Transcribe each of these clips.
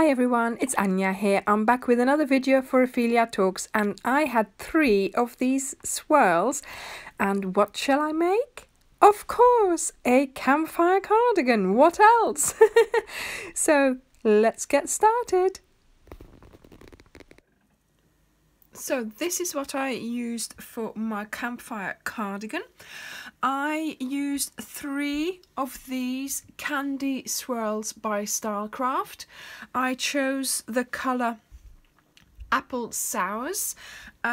Hi everyone, it's Anja here. I'm back with another video for Ophelia Talks, and I had 3 of these swirls. And what shall I make? Of course, a campfire cardigan. What else? So let's get started. So this is what I used for my campfire cardigan. I used 3 of these candy swirls by Stylecraft. I chose the colour Apple Sours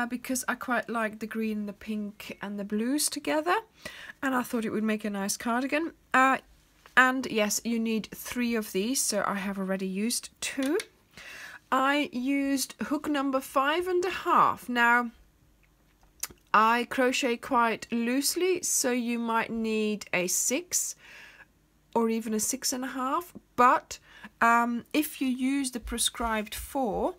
because I quite like the green, the pink and the blues together, and I thought it would make a nice cardigan. And yes, you need 3 of these, so I have already used 2. I used hook number 5.5. Now, I crochet quite loosely, so you might need a 6 or even a 6.5. But if you use the prescribed 4,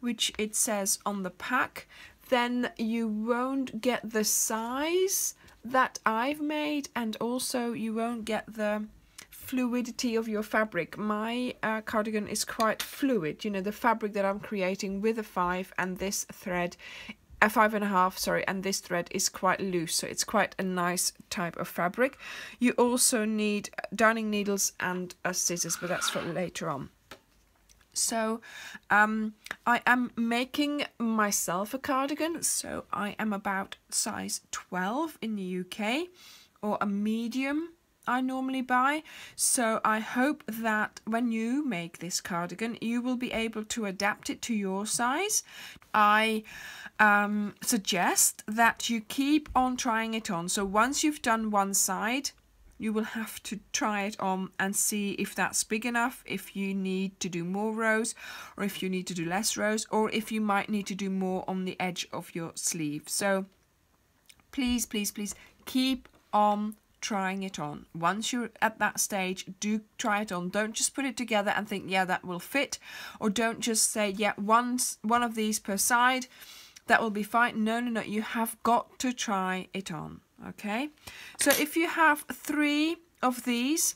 which it says on the pack, then you won't get the size that I've made, and also you won't get the fluidity of your fabric. My cardigan is quite fluid, you know, the fabric that I'm creating with a 5 and this thread, a 5.5, sorry, and this thread is quite loose, so it's quite a nice type of fabric. You also need darning needles and scissors, but that's for later on. So I am making myself a cardigan, so I am about size 12 in the UK, or a medium I normally buy. So I hope that when you make this cardigan, you will be able to adapt it to your size. I suggest that you keep on trying it on. So once you've done one side, you will have to try it on and see if that's big enough, if you need to do more rows, or if you need to do less rows, or if you might need to do more on the edge of your sleeve. So please, please, please keep on trying it on. Once you're at that stage, do try it on. Don't just put it together and think, yeah, that will fit, or don't just say, yeah, one of these per side, that will be fine. No, no, no, you have got to try it on. Okay, so if you have 3 of these,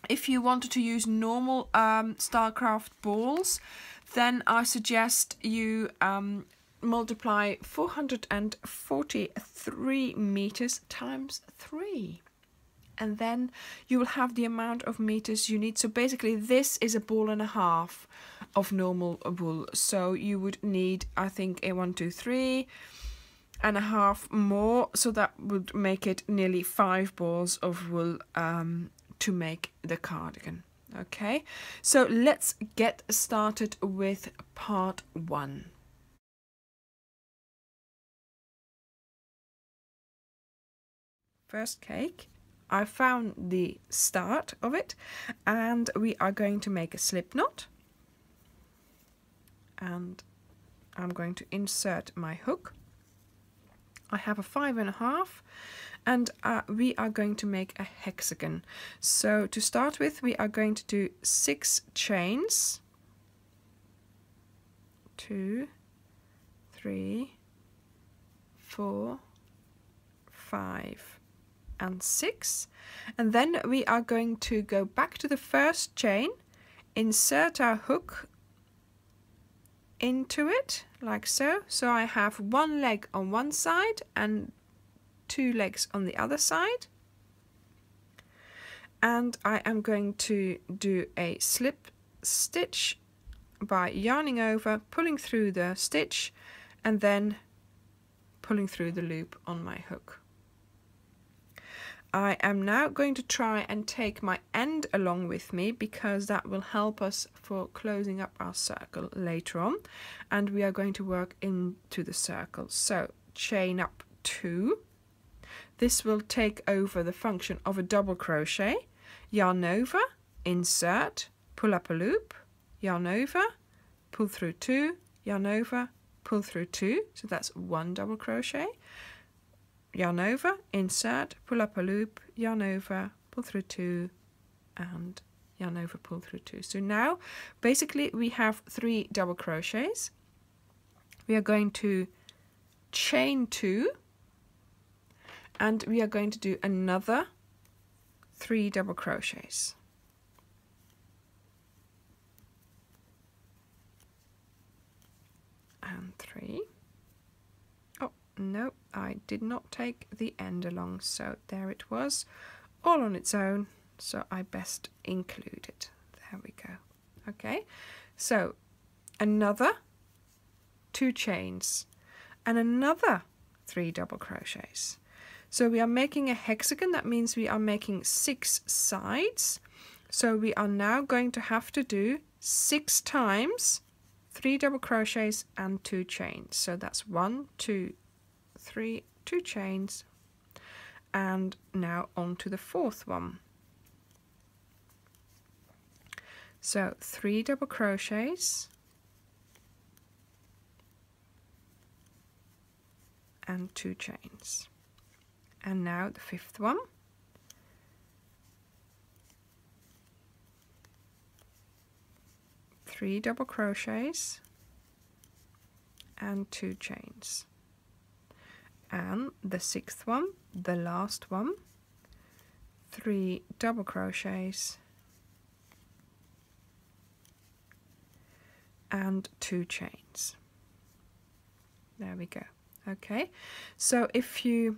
if you wanted to use normal Stylecraft balls, then I suggest you multiply 443 meters times 3, and then you will have the amount of meters you need. So basically this is a ball and a half of normal wool, so you would need, I think, a 1, 2, 3.5 more, so that would make it nearly 5 balls of wool to make the cardigan. Okay, so let's get started with part 1. First cake, I found the start of it, and we are going to make a slip knot, and I'm going to insert my hook. I have a 5.5, and we are going to make a hexagon. So to start with, we are going to do 6 chains, 2, 3, 4, 5 and 6, and then we are going to go back to the first chain, insert our hook into it like so. So I have 1 leg on one side and 2 legs on the other side, and I am going to do a slip stitch by yarning over, pulling through the stitch, and then pulling through the loop on my hook. I am now going to try and take my end along with me, because that will help us for closing up our circle later on, and we are going to work into the circle. So chain up 2. This will take over the function of a double crochet. Yarn over, insert, pull up a loop, yarn over, pull through 2, yarn over, pull through 2. So that's 1 double crochet. Yarn over, insert, pull up a loop, yarn over, pull through 2, and yarn over, pull through 2. So now basically we have 3 double crochets. We are going to chain 2, and we are going to do another 3 double crochets. and 3. Oh no, I did not take the end along, so there it was, all on its own, so I best include it. There we go. Okay, so another 2 chains and another 3 double crochets. So we are making a hexagon. That means we are making 6 sides. So we are now going to have to do 6 times 3 double crochets and 2 chains. So that's 1, 2, 3, 2 chains, and now on to the 4th one. So 3 double crochets and 2 chains. And now the 5th one. Three double crochets and 2 chains. And the 6th one, the last one, 3 double crochets and 2 chains. There we go. Okay, so if you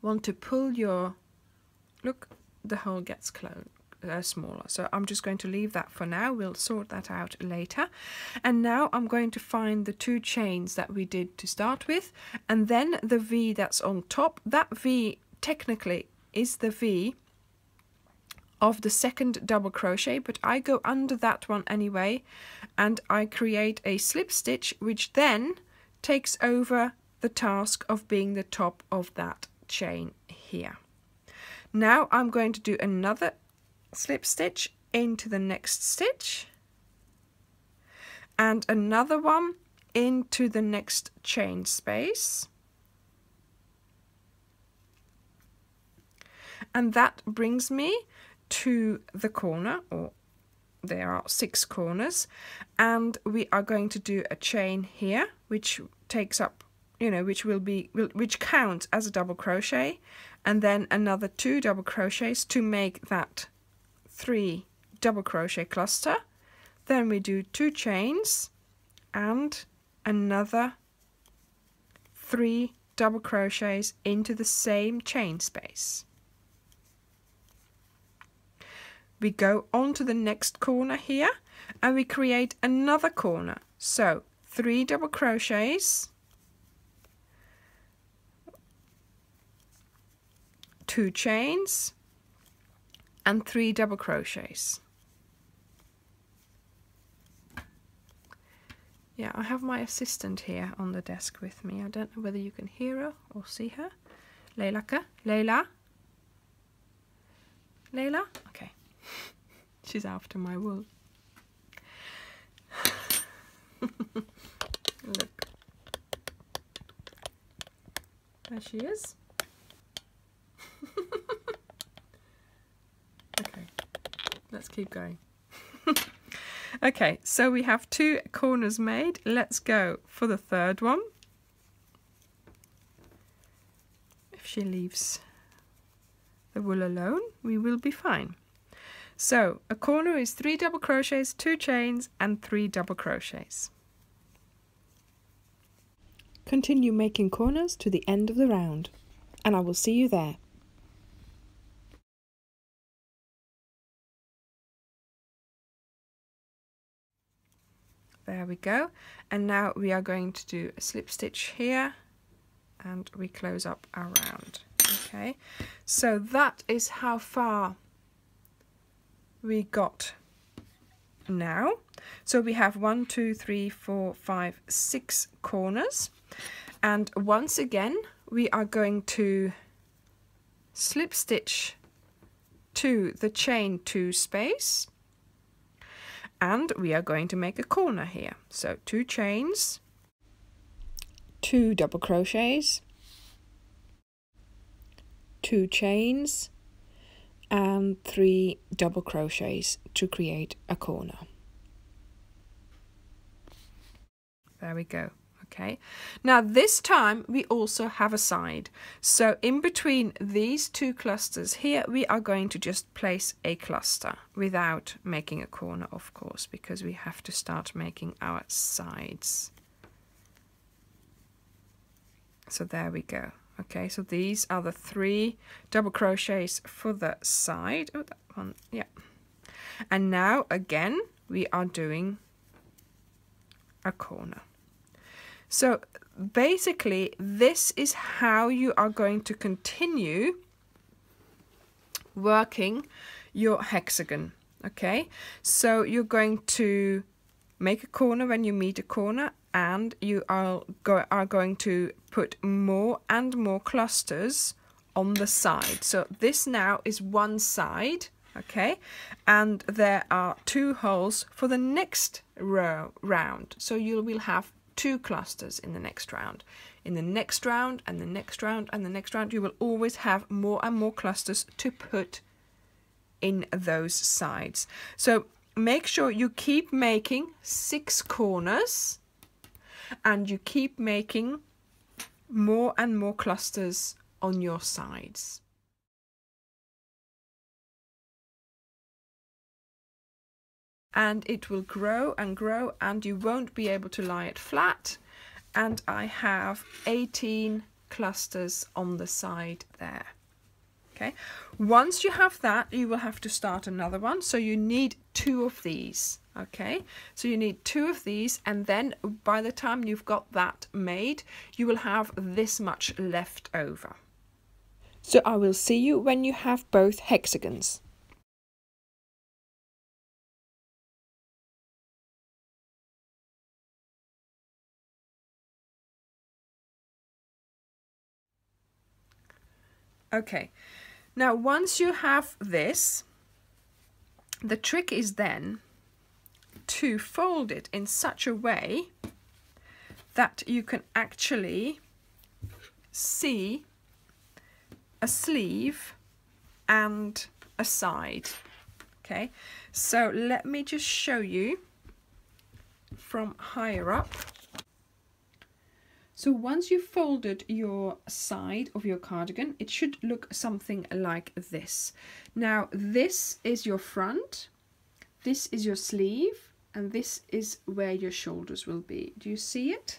want to pull your, look, the hole gets smaller, so I'm just going to leave that for now. We'll sort that out later. And now I'm going to find the 2 chains that we did to start with, and then the V that's on top. That V technically is the V of the 2nd double crochet, but I go under that one anyway, and I create a slip stitch, which then takes over the task of being the top of that chain here. Now I'm going to do another slip stitch into the next stitch and another one into the next chain space, and that brings me to the corner, or there are 6 corners, and we are going to do a chain here which takes up, you know, which counts as a double crochet, and then another 2 double crochets to make that 3 double crochet cluster. Then we do 2 chains and another 3 double crochets into the same chain space. We go on to the next corner here and we create another corner. So 3 double crochets, 2 chains and 3 double crochets. Yeah, I have my assistant here on the desk with me. I don't know whether you can hear her or see her. Leilaka? Leila? Leila? Okay. She's after my wool. Look. There she is. Okay, let's keep going. Okay, so we have 2 corners made. Let's go for the 3rd one. If she leaves the wool alone, we will be fine. So a corner is 3 double crochets, 2 chains and 3 double crochets. Continue making corners to the end of the round, and I will see you there. There we go, and now we are going to do a slip stitch here and we close up our round. Okay, so that is how far we got now. So we have 1, 2, 3, 4, 5, 6 corners, and once again we are going to slip stitch to the chain 2 space, and we are going to make a corner here. So 2 chains, 2 double crochets, 2 chains and 3 double crochets to create a corner. There we go. Okay, now this time we also have a side, so in between these 2 clusters here we are going to just place a cluster without making a corner, of course, because we have to start making our sides. So there we go. Okay, so these are the 3 double crochets for the side. Oh, that one, yeah. And now again we are doing a corner. So basically this is how you are going to continue working your hexagon. Okay, so you're going to make a corner when you meet a corner, and you are going to put more and more clusters on the side. So this now is one side, okay, and there are 2 holes for the next round. So you will have 2 clusters in the next round. In the next round and the next round and the next round, you will always have more and more clusters to put in those sides. So make sure you keep making 6 corners and you keep making more and more clusters on your sides. And it will grow and grow, and you won't be able to lie it flat. And I have 18 clusters on the side there. Okay, once you have that, you will have to start another one. So you need 2 of these. Okay, so you need 2 of these, and then by the time you've got that made, you will have this much left over. So I will see you when you have both hexagons. Okay, now once you have this, the trick is then to fold it in such a way that you can actually see a sleeve and a side. Okay, so let me just show you from higher up. So once you've folded your side of your cardigan, it should look something like this. Now this is your front, this is your sleeve, and this is where your shoulders will be. Do you see it?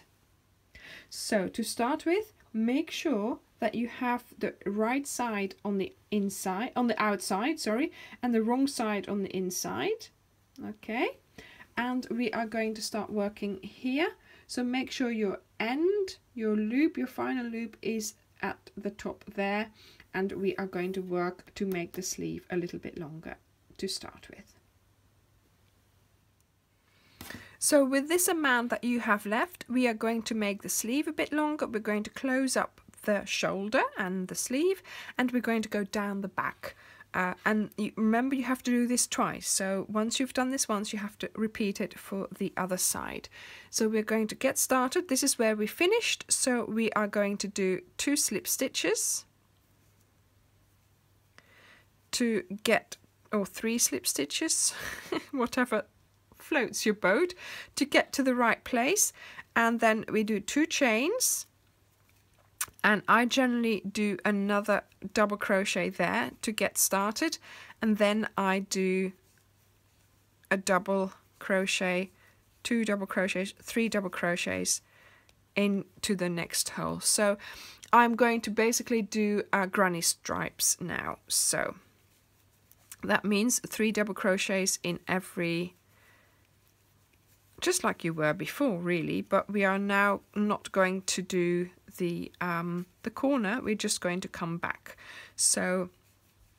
So to start with, make sure that you have the right side on the inside, on the outside, sorry, and the wrong side on the inside. Okay, and we are going to start working here. So make sure your end, your loop, your final loop is at the top there, and we are going to work to make the sleeve a little bit longer to start with. So with this amount that you have left, we are going to make the sleeve a bit longer. We're going to close up the shoulder and the sleeve, and we're going to go down the back. And remember, you have to do this twice. So once you've done this once, you have to repeat it for the other side. So we're going to get started. This is where we finished. So we are going to do 2 slip stitches to get, or 3 slip stitches, whatever floats your boat, to get to the right place. And then we do 2 chains. And I generally do another double crochet there to get started, and then I do a double crochet, 2 double crochets, 3 double crochets into the next hole. So I'm going to basically do granny stripes now. So that means 3 double crochets in every, just like you were before really, but we are now not going to do the corner, we're just going to come back. So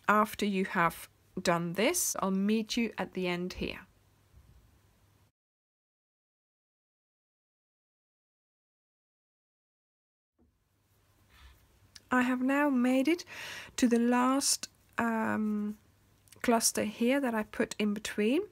after you have done this, I'll meet you at the end here. I have now made it to the last cluster here that I put in between,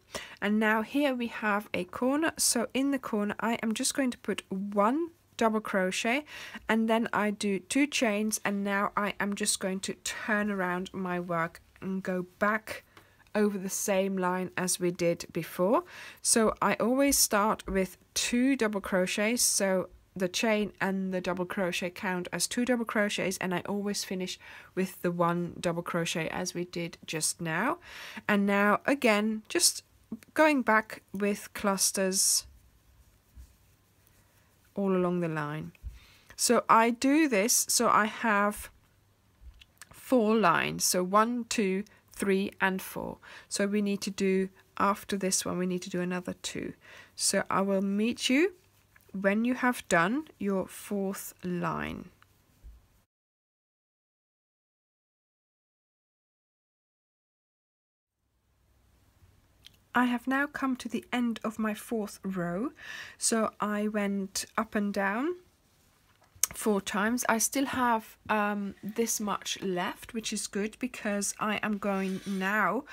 and now here we have a corner. So in the corner I am just going to put 1 double crochet, and then I do 2 chains, and now I am just going to turn around my work and go back over the same line as we did before. So I always start with 2 double crochets, so the chain and the double crochet count as 2 double crochets, and I always finish with the 1 double crochet as we did just now. And now again, just going back with clusters all along the line. So I do this so I have 4 lines, so 1, 2, 3 and 4. So we need to do, after this one we need to do another 2. So I will meet you when you have done your 4th line. I have now come to the end of my 4th row, so I went up and down 4 times. I still have this much left, which is good because I am going now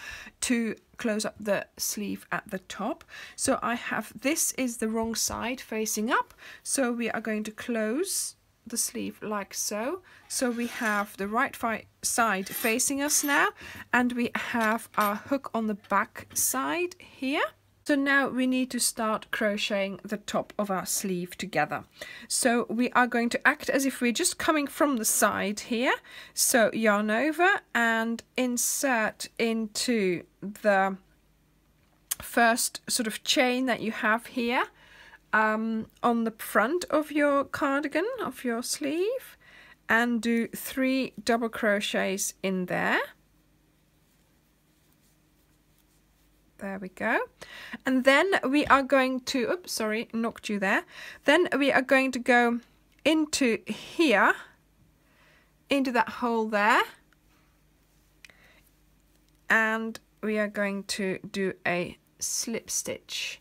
to close up the sleeve at the top. So I have, this is the wrong side facing up, so we are going to close the sleeve like so. So we have the right side facing us now, and we have our hook on the back side here. So now we need to start crocheting the top of our sleeve together. So we are going to act as if we're just coming from the side here. So yarn over and insert into the first sort of chain that you have here on the front of your cardigan, of your sleeve, and do 3 double crochets in there. There we go. And then we are going to, oops, sorry, knocked you there. Then we are going to go into here, into that hole there, and we are going to do a slip stitch.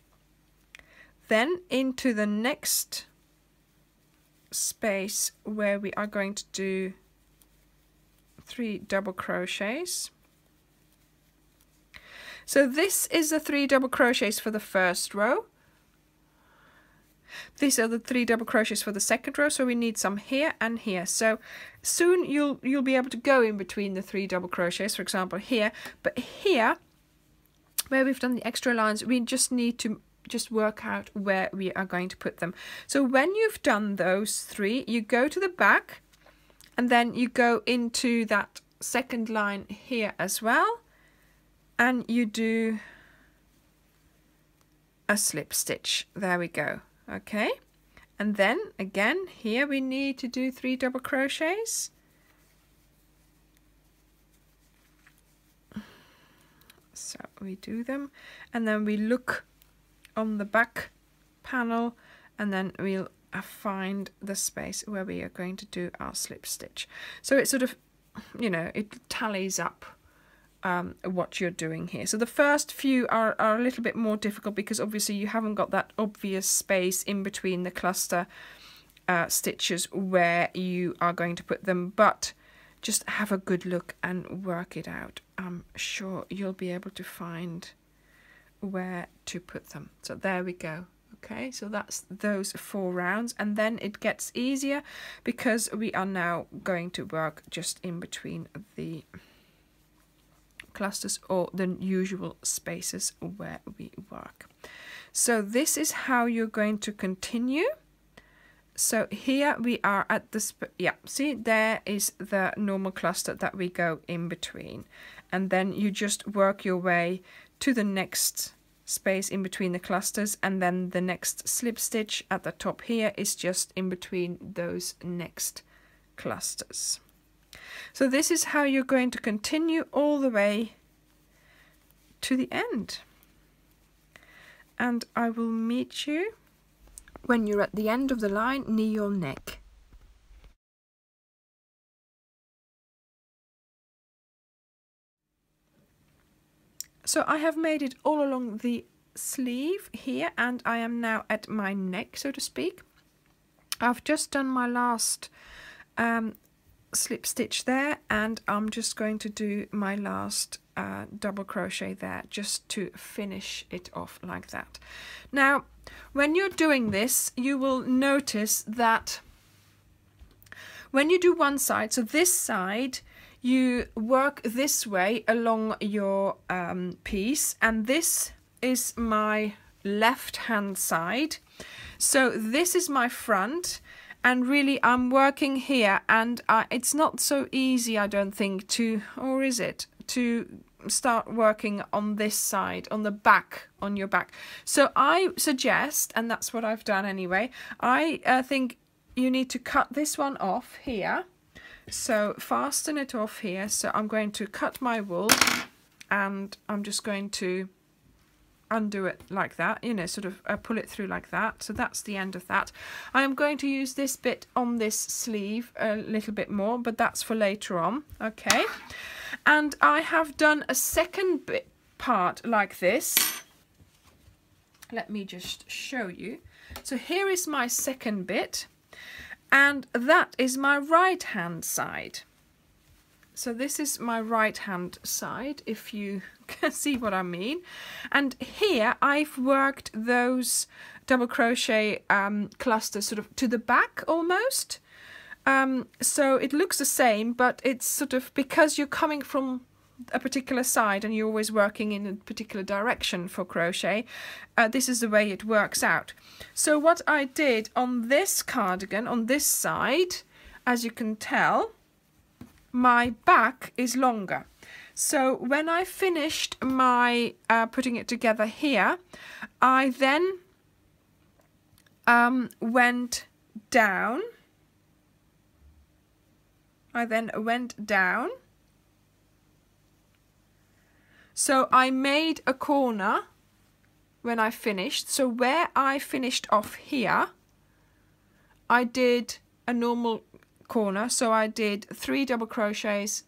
Then into the next space where we are going to do 3 double crochets. So this is the 3 double crochets for the first row. These are the 3 double crochets for the second row, so we need some here and here. So soon you'll be able to go in between the 3 double crochets, for example here, but here where we've done the extra lines, we just need to just work out where we are going to put them. So when you've done those 3, you go to the back and then you go into that second line here as well, and you do a slip stitch. There we go. Okay, and then again here we need to do 3 double crochets. So we do them, and then we look on the back panel, and then we'll find the space where we are going to do our slip stitch. So it sort of, you know, it tallies up what you're doing here. So the first few are a little bit more difficult because obviously you haven't got that obvious space in between the cluster stitches where you are going to put them, but just have a good look and work it out. I'm sure you'll be able to find where to put them. So there we go. Okay, so that's those 4 rounds, and then it gets easier because we are now going to work just in between the clusters or the usual spaces where we work. So this is how you're going to continue. So here we are at the see, there is the normal cluster that we go in between, and then you just work your way to the next space in between the clusters, and then the next slip stitch at the top here is just in between those next clusters. So this is how you're going to continue all the way to the end, and I will meet you when you're at the end of the line near your neck. So I have made it all along the sleeve here, and I am now at my neck, so to speak. I've just done my last slip stitch there, and I'm just going to do my last double crochet there just to finish it off like that. Now when you're doing this, you will notice that when you do one side, so this side, you work this way along your piece, and this is my left hand side, so this is my front, and really I'm working here, and it's not so easy, I don't think, to, or is it, to start working on this side, on the back, on your back. So I suggest, and that's what I've done anyway, I think you need to cut this one off here. So fasten it off here. So I'm going to cut my wool, and I'm just going to undo it like that, you know, sort of pull it through like that. So that's the end of that. I am going to use this bit on this sleeve a little bit more, but that's for later on. Okay, and I have done a second bit part like this. Let me just show you. So here is my second bit, and that is my right hand side. So this is my right hand side, if you can see what I mean. And here I've worked those double crochet clusters sort of to the back almost. So it looks the same, but it's sort of, because you're coming from a particular side and you're always working in a particular direction for crochet, this is the way it works out. So what I did on this cardigan, on this side, as you can tell, my back is longer. So when I finished my putting it together here, I then went down. So I made a corner when I finished. So where I finished off here, I did a normal corner. So I did 3 double crochets,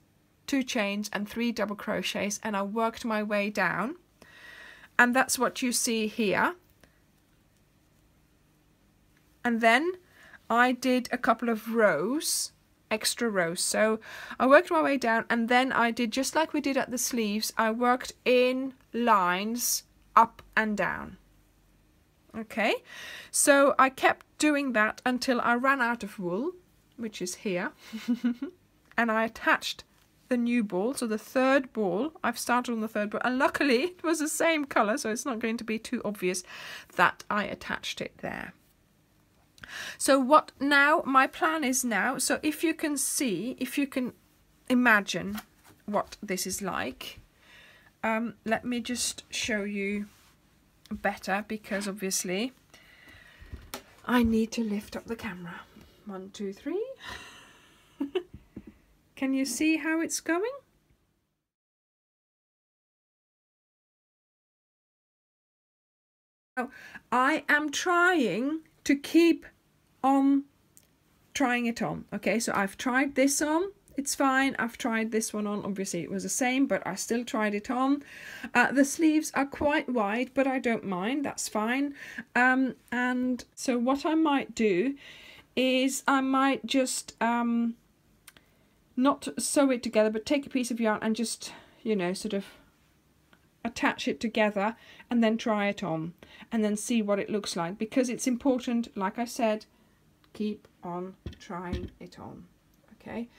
2 chains and 3 double crochets, and I worked my way down, and that's what you see here. And then I did a couple of rows, extra rows. So I worked my way down, and then I did just like we did at the sleeves, I worked in lines up and down. Okay, so I kept doing that until I ran out of wool, which is here. And I attached the new ball, so the third ball, I've started on the third ball, and luckily it was the same colour, so it's not going to be too obvious that I attached it there. So what now, my plan is now, so if you can see, if you can imagine what this is like, let me just show you better, because obviously I need to lift up the camera. 1, 2, 3. Can you see how it's going? Now, I am trying to keep on trying it on. Okay, so I've tried this on, it's fine. I've tried this one on, obviously it was the same, but I still tried it on. The sleeves are quite wide, but I don't mind, that's fine. And so what I might do is I might just not sew it together, but take a piece of yarn and just, you know, sort of attach it together and then try it on and then see what it looks like, because it's important, like I said, keep on trying it on. Okay,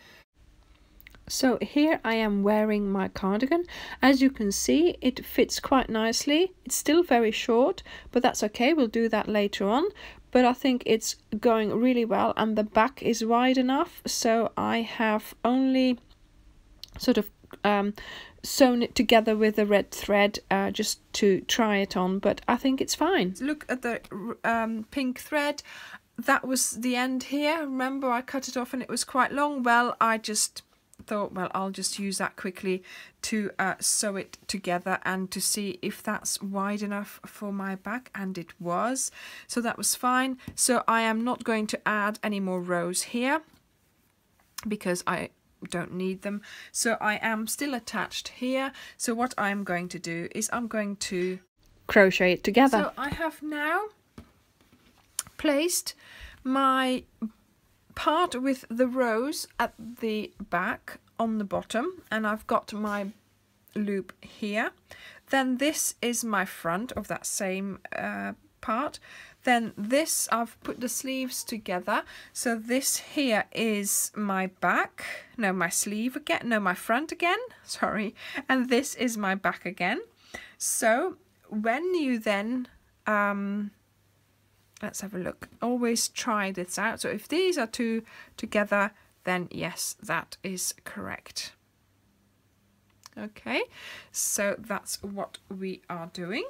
so here I am wearing my cardigan. As you can see, it fits quite nicely. It's still very short, but that's okay, we'll do that later on. But I think it's going really well, and the back is wide enough, so I have only sort of sewn it together with a red thread just to try it on, but I think it's fine. Look at the pink thread. That was the end here. Remember, I cut it off and it was quite long. Well, I just thought, well, I'll just use that quickly to sew it together and to see if that's wide enough for my back, and it was, so that was fine. So I am not going to add any more rows here because I don't need them. So I am still attached here. So what I'm going to do is I'm going to crochet it together. So I have now placed my part with the rows at the back on the bottom, and I've got my loop here. Then this is my front of that same part. Then this, I've put the sleeves together, so this here is my back, no, my sleeve again, no, my front again, sorry, and this is my back again. So when you then let's have a look, always try this out. So if these are two together, then yes, that is correct. Okay, so that's what we are doing.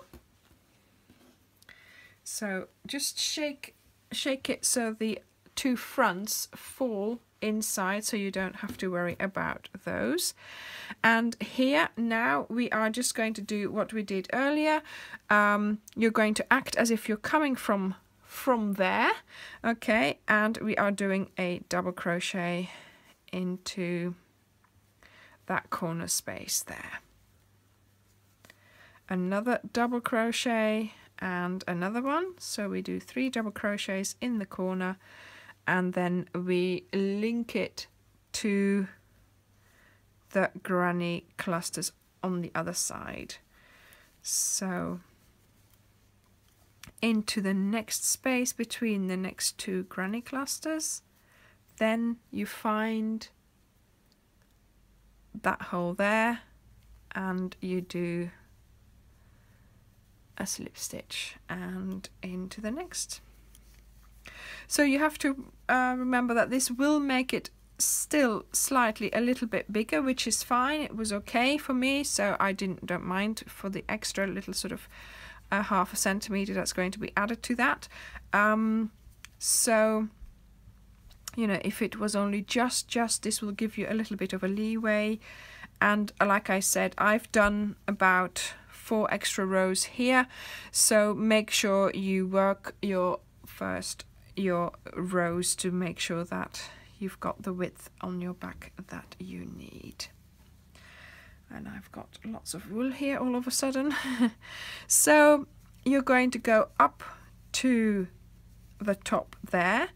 So just shake it so the two fronts fall inside, so you don't have to worry about those. And here now we are just going to do what we did earlier. You're going to act as if you're coming from there, okay, and we are doing a double crochet into that corner space there, another double crochet and another one, so we do 3 double crochets in the corner, and then we link it to the granny clusters on the other side. So into the next space between the next 2 granny clusters, then you find that hole there and you do a slip stitch and into the next. So you have to remember that this will make it still slightly a little bit bigger, which is fine. It was okay for me, so I don't mind for the extra little sort of half a centimetre that's going to be added to that. So you know, if it was only just this will give you a little bit of a leeway. And like I said, I've done about 4 extra rows here, so make sure you work your rows to make sure that you've got the width on your back that you need. And I've got lots of wool here all of a sudden. So you're going to go up to the top there.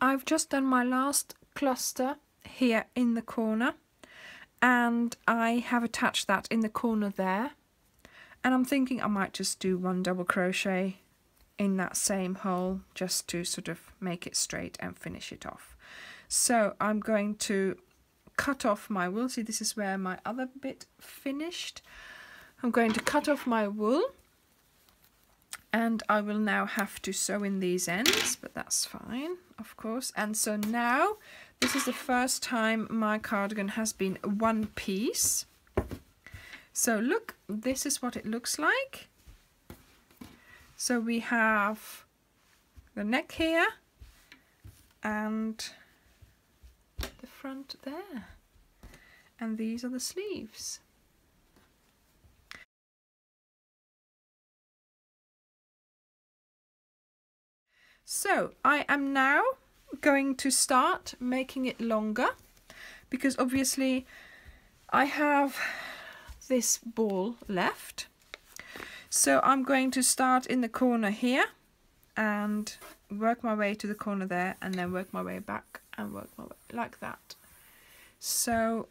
I've just done my last cluster here in the corner, and I have attached that in the corner there, and I'm thinking I might just do 1 double crochet in that same hole just to sort of make it straight and finish it off. So I'm going to cut off my wool. See, this is where my other bit finished. I'm going to cut off my wool, and I will now have to sew in these ends, but that's fine, of course. And so now this is the first time my cardigan has been one piece. So look, this is what it looks like. So we have the neck here and the front there, and these are the sleeves. So I am now going to start making it longer, because obviously I have this ball left. So I'm going to start in the corner here and work my way to the corner there, and then work my way back and work my way like that. So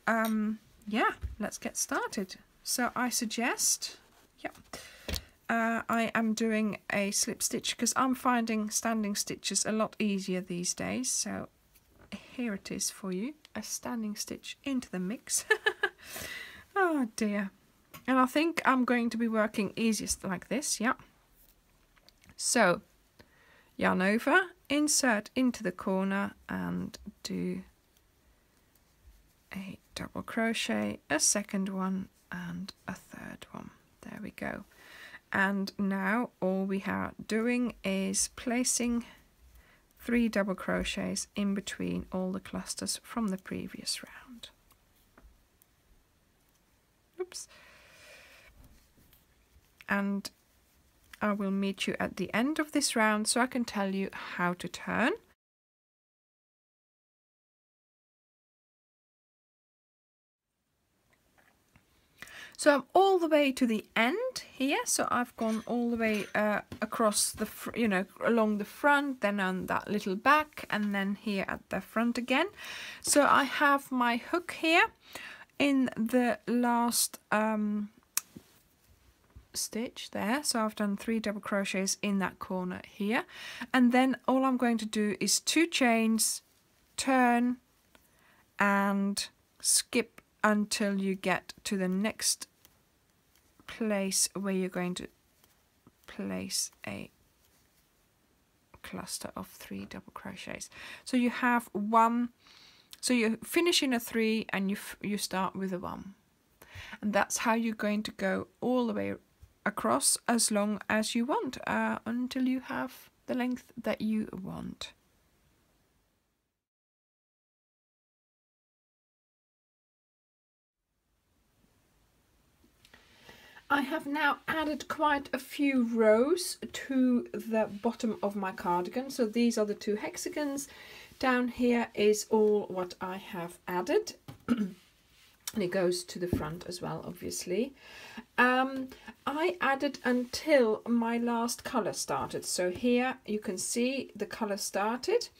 yeah, let's get started. So I suggest, I am doing a slip stitch because I'm finding standing stitches a lot easier these days. So here it is for you, a standing stitch into the mix. Oh dear. And I think I'm going to be working easiest like this, yeah. So yarn over, insert into the corner and do a double crochet, a second one and a third one. There we go. And now all we are doing is placing 3 double crochets in between all the clusters from the previous round. Oops. And I will meet you at the end of this round so I can tell you how to turn. So I'm all the way to the end here, so I've gone all the way across the, along the front, then on that little back, and then here at the front again. So I have my hook here in the last stitch there, so I've done 3 double crochets in that corner here, and then all I'm going to do is 2 chains, turn and skip until you get to the next place where you're going to place a cluster of 3 double crochets. So you have 1, so you finish in a 3 and you start with a 1. and that's how you're going to go all the way across as long as you want, until you have the length that you want. I have now added quite a few rows to the bottom of my cardigan. So these are the 2 hexagons. Down here is all what I have added. And it goes to the front as well, obviously. I added until my last colour started. So here you can see the colour started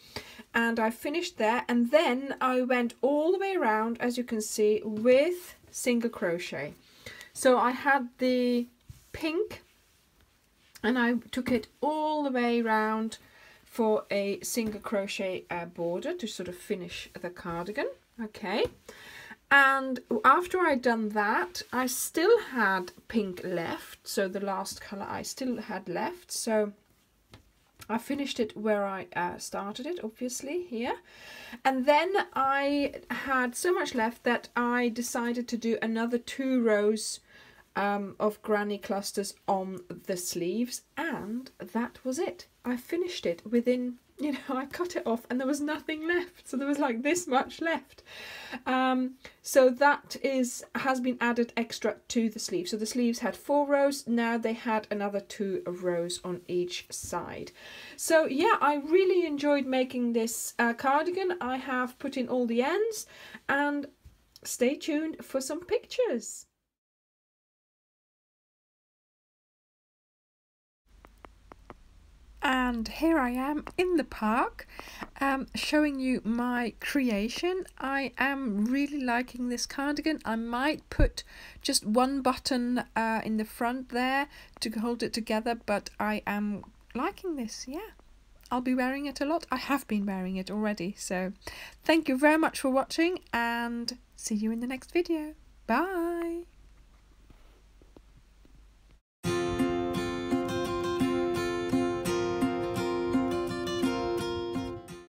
and I finished there, and then I went all the way around, as you can see, with single crochet. So I had the pink and I took it all the way around for a single crochet border to sort of finish the cardigan. Okay, and after I'd done that, I still had pink left, so the last colour I still had left, so I finished it where I started it, obviously, here. And then I had so much left that I decided to do another 2 rows of granny clusters on the sleeves, and that was it. I finished it within, you know, I cut it off and there was nothing left, so there was like this much left. So that has been added extra to the sleeve. So the sleeves had 4 rows, now they had another 2 rows on each side. So yeah, I really enjoyed making this cardigan. I have put in all the ends, and stay tuned for some pictures. And here I am in the park, showing you my creation. I am really liking this cardigan. I might put just 1 button in the front there to hold it together, but I am liking this, yeah. I'll be wearing it a lot. I have been wearing it already. So thank you very much for watching, and see you in the next video. Bye!